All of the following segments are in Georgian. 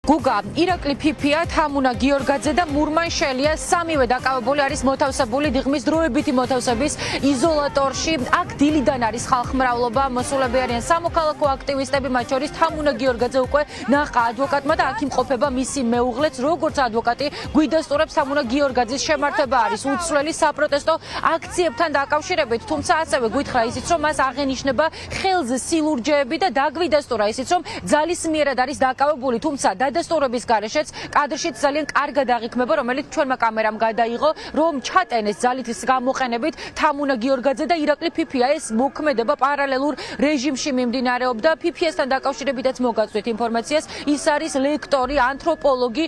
გუგა, ირაკლი ფიფია, თამუნა გიორგაძე და მურმან შელია სამივე დაკავებული არის მოთავსებული დიღმის დროებითი მოთავსების იზოლატორში. აქ დილიდან არის ხალხმრავლობა, მოსულები არიან სამოქალაქო აქტივისტები, მათ შორის თამუნა გიორგაძე უკვე ნახა ადვოკატმა და აქ იმყოფება მისი მეუღლეც, როგორც ადვოკატი გვიდასტურებს თამუნა გიორგაძის შემართება არის უცვლელი საპროტესტო აქციებთან დაკავშირებით, თუმცა ასევე გვითხრა ისიც, რომ მას აღენიშნება ხელზე სილურჯეები და დაგვიდასტურა ისიც, რომ ძალისმიერად არის დაკავებული, თუმცა დადასტურების გარეშეც კადრშიც ძალიან კარგად აღიქმება, რომელიც ჩვენმა კამერამ გადაიღო, რომ ჩატენეს ძალითის გამოყენებით თამუნა გიორგაძე და ირაკლი ფიფია. ეს მოქმედება პარალელურ რეჟიმში მიმდინარეობდა. ფიფიასთან დაკავშირებითაც მოგაწვით ინფორმაციას. ის არის ლექტორი, ანთროპოლოგი,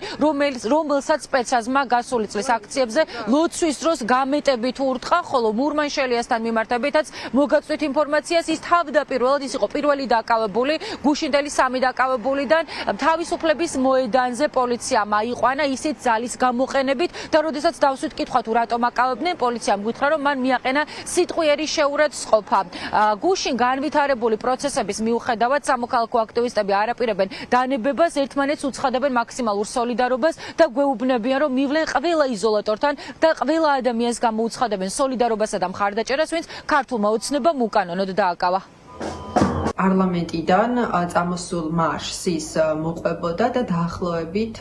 რომელსაც სპეცაზმა გასული წლის აქციებზე ლოცვის დროს გამეტებით ურტყა, ხოლო მურმან შელიასთან მიმართებითაც მოგაწვით ინფორმაციას. ის თავდაპირველად ის იყო პირველი დაკავებული, გუშინდელი სამი დაკავებულიდან თავისუფლების მოედანზე პოლიციამ აიყვანა ისიც ძალის გამოყენებით და როდესაც დავსვით კითხვა თუ რატომ აკავებდნენ, პოლიციამ გითხრა, რომ მან მიაყენა სიტყვიერი შეურაცხყოფა. გუშინ განვითარებული პროცესების მიუხედავად სამოქალაქო აქტივისტები არ აპირებენ დანებებას, ერთმანეთს უცხადებენ მაქსიმალურ სოლიდარობას და გვეუბნებიან, რომ მივლენ ყველა იზოლატორთან და ყველა ადამიანს გამოუცხადებენ სოლიდარობასა და მხარდაჭერას, ვინც ქართულმა ოცნებამ უკანონოდ დააკავა. პარლამენტიდან წამოსულ მარშს ის მოყვებოდა და დაახლოებით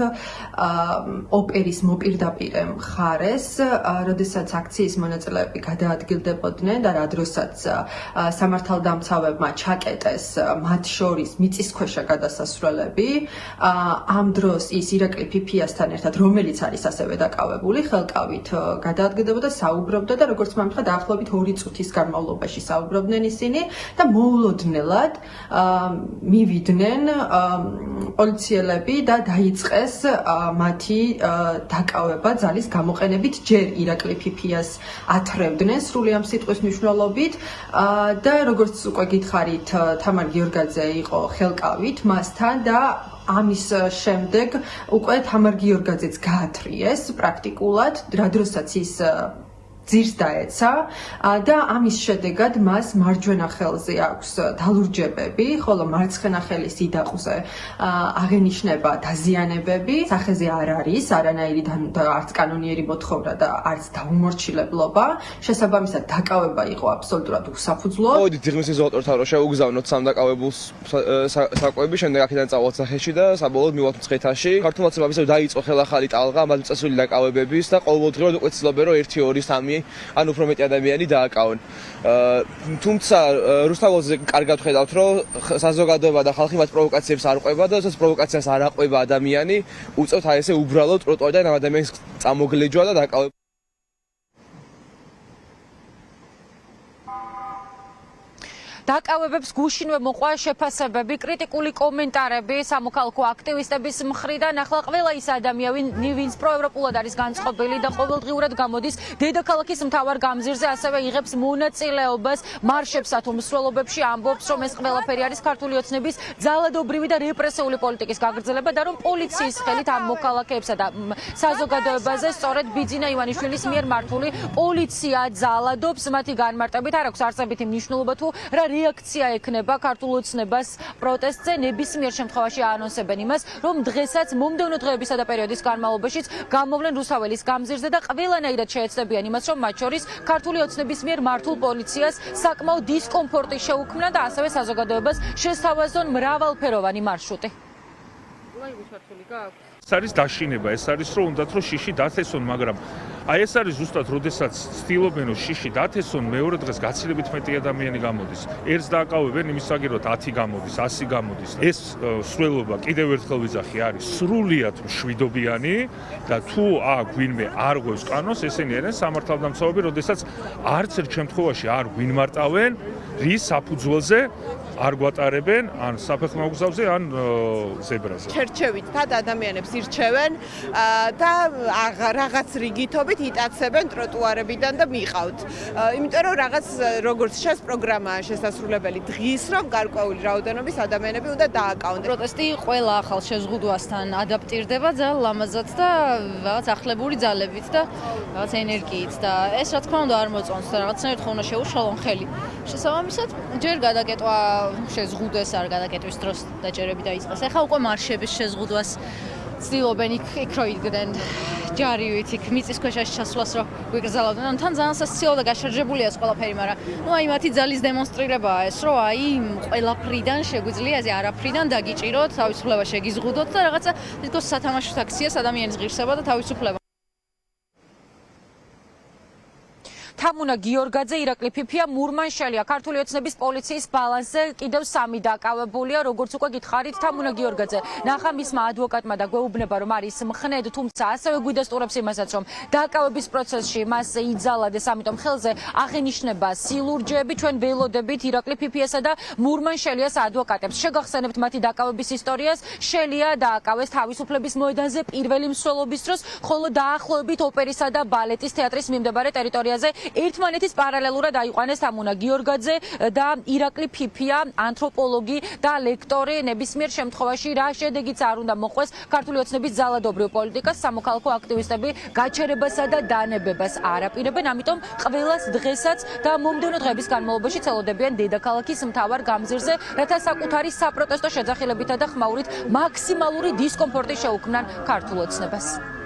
ოპერის მოპირდაპირე მხარეს, როდესაც აქციის მონაწილეები გადაადგილდებოდნენ და რა დროსაც სამართალდამცავებმა ჩაკეტეს მათ შორის მიწისქვეშა გადასასვლელები, ამ დროს ის ირაკლი ფიფიასთან ერთად, რომელიც არის ასევე დაკავებული, ხელკავით გადაადგილდებოდა, საუბრობდა და როგორც მომთხრა, დაახლოებით 2 წუთის განმავლობაში საუბრობდნენ ისინი და მოულოდნელად მივიდნენ პოლიციელები და დაიწყეს მათი დაკავება ძალის გამოყენებით. ჯერ ირაკლი ფიფიას ათრევდნენ სრული ამ სიტყვის მნიშვნელობით და როგორც უკვე გითხარით, თამარ გიორგაძე იყო ხელკავით მასთან და ამის შემდეგ უკვე თამარ გიორგაძეც გაათრიეს პრაქტიკულად, რა დროსაც ის ძირს დაეცა და ამის შედეგად მას მარჯვენა ხელზე აქვს დალურჯებები, ხოლო მარცხენა ხელის იდაყზე აღენიშნება დაზიანებები. სახეზე არ არის არანაირი არც კანონიერი მოთხოვნა და არც დაუმორჩილებლობა. შესაბამისად დაკავება იყო აბსოლუტურად უსაფუძვლო. მოვიდით დიღმის იზოლატორთან, რომ შევუგზავნოთ სამ დაკავებულს საკვები, შემდეგ აქედან წავალთ სახეში და საბოლოოდ მივავალთ მცხეთაში. ქართულმა ოცნებამ ისევ დაიწყო ხელახალი ტალღა მათ წესული დაკავებების და ყოველდღიურად უკვე ცდილობენ, რომ 1, 2, 3 ან უფრო მეტი ადამიანი დააკავონ. თუმცა რუსთაველზე კარგად ხედავთ, რომ საზოგადოება და ხალხი მათ პროვოკაციებს არ ყვება და როდესაც პროვოკაციას არ აყვება ადამიანი, უწევთ აი ესე უბრალოდ ტროტუარიდან ამ ადამიანის წამოგლეჯვა და დაკავება. დაკავებებს გუშინვე მოყვა შეფასებები, კრიტიკული კომენტარები სამოქალაქო აქტივისტების მხრიდან. ახლა ყველა ის ადამიანი, ვინც პროევროპულად არის განწყობილი და ყოველდღიურად გამოდის დედაქალაქის მთავარ გამზირზე, ასევე იღებს მონაწილეობას მარშებსა თუ მსვლელობებში, ამბობს, რომ ეს ყველაფერი არის ქართული ოცნების ძალადობრივი და რეპრესიული პოლიტიკის გაგრძელება და რომ პოლიციის ხელით ამ მოქალაქეებსა და საზოგადოებაზე სწორედ ბიძინა ივანიშვილის მიერ მართული პოლიცია ძალადობს. მათი განმარტებით არ აქვს არცებითი მნიშვნელობა თუ რა რეაქცია ექნება ქართულ ოცნებას პროტესტზე. ნებისმიერ შემთხვევაში აანონსებენ იმას, რომ დღესაც მომდევნო დღეებისა და პერიოდის განმავლობაში გამოვლენ რუსთაველის გამზირზე და ყველანაირად შეეცდებიან იმას, რომ მათ შორის ქართული ოცნების მიერ მართულ პოლიციას საკმაოდ დისკომფორტი შეუქმნა და ასევე საზოგადოებას შესთავაზონ მრავალფეროვანი მარშრუტი. ეს არის დაშინება, ეს არის რომ უნდათ რომ შიში დათესონ, მაგრამ აი ეს არის ზუსტად როდესაც ცდილობენ რომ შიში დათესონ, მეორე დღეს გაცილებით მეტი ადამიანი გამოდის. ერთს დააკავებენ იმის საგიროთ 10 გამოდის, 100 გამოდის. ეს სრულობა კიდევ ერთხელ ვიძახი არის სრულიად მშვიდობიანი და თუ გვინმე არ ღვევს კანონს, ესენი არიან სამართალდამცავები, როდესაც არც ერთ შემთხვევაში არ გვინმარტავენ რის საფუძველზე არ გვატარებენ ან საფეხმავლო გზაზე ან ზებრაზე. ჩერჩევით თად ადამიანებს ირჩევენ და რაღაც რიგითობით იტაცებენ ტროტუარებიდან და მიყავთ. იმიტომ რომ რაღაც როგორც შეს პროგრამაა შესასრულებელი დღის, რომ გარკვეული რაოდენობის ადამიანები უნდა დააკავონ. პროტესტი ყველა ახალ შეზღუდვასთან ადაპტირდება ძალიან ლამაზად და რაღაც ახლებური ძალებით და რაღაც ენერგიით და ეს რა თქმა უნდა არ მოწონს და რაღაცნაირად ხომ უნდა შეუშალონ ხელი. შესაბამისად ჯერ გადაკეტვა შეზღუდეს არ გადაკეტვის დროს დაჭერები დაიწყეს. ეხლა უკვე მარშების შეზღუდვას ცდილობენ იქ რო იდგნენ ჯარივით იქ მიწისქვეშაში ჩასვლას რო გვიგრძელავდნენ. ანუ თან ძალიან სასწრაფო და გაშარჟებულია ეს ყველაფერი, მაგრამ ნუ აი მათი ძალის დემონსტრირებაა ეს, რომ აი ყველაფრიდან შეგვიძლია ეს არაფრიდან დაგიჭიროთ, თავისუფლება შეგიზღუდოთ და რაღაცა თითქოს სათამაშო აქციას ადამიანის ღირსება და თავისუფლება. თამუნა გიორგაძე, ირაკლი ფიფია, მურმანშელია. ქართული ოცნების პოლიციის ბალანსზე კიდევ 3 დაკავებულია, როგორც უკვე გითხარით. თამუნა გიორგაძე ნახა მისმა ადვოკატმა და გვეუბნება, რომ არის მხნედ, თუმცა ასევე გვიდასტურებს იმასაც, რომ დაკავების პროცესში მას იძალადეს, ამიტომ ხელზე აღენიშნება სილურჯეები. ჩვენ ველოდებით ირაკლი ფიფიასა და მურმანშელიას ადვოკატებს. შეგახსენებთ მათი დაკავების ისტორიას. შელია დააკავეს თავისუფლების მოედანზე პირველი მსვლელობის დროს, ხოლო დაახლოებით ოპერისა და ბალეტის თეატრის მიმდებარე ტერიტორიაზე ერთმანეთის პარალელურად აიყვანეს თამუნა გიორგაძე და ირაკლი ფიფია, ანთროპოლოგი და ლექტორი. ნებისმიერ შემთხვევაში რა შედეგიც არ უნდა მოყვეს ქართული ოცნების ძალადობრივ პოლიტიკას, სამოქალაქო აქტივისტები გაჩერებასა და დანებებას არ აპირებენ, ამიტომ ყველას დღესაც და მომდევნო დღების განმავლობაში ცელოდებიან დედაქალაქის მთავარ გამზირზე, რათა საკუთარი საპროტესტო შეძახილებითა და ხმაურით მაქსიმალური დისკომფორტი შეუქმნან ქართულ ოცნებას.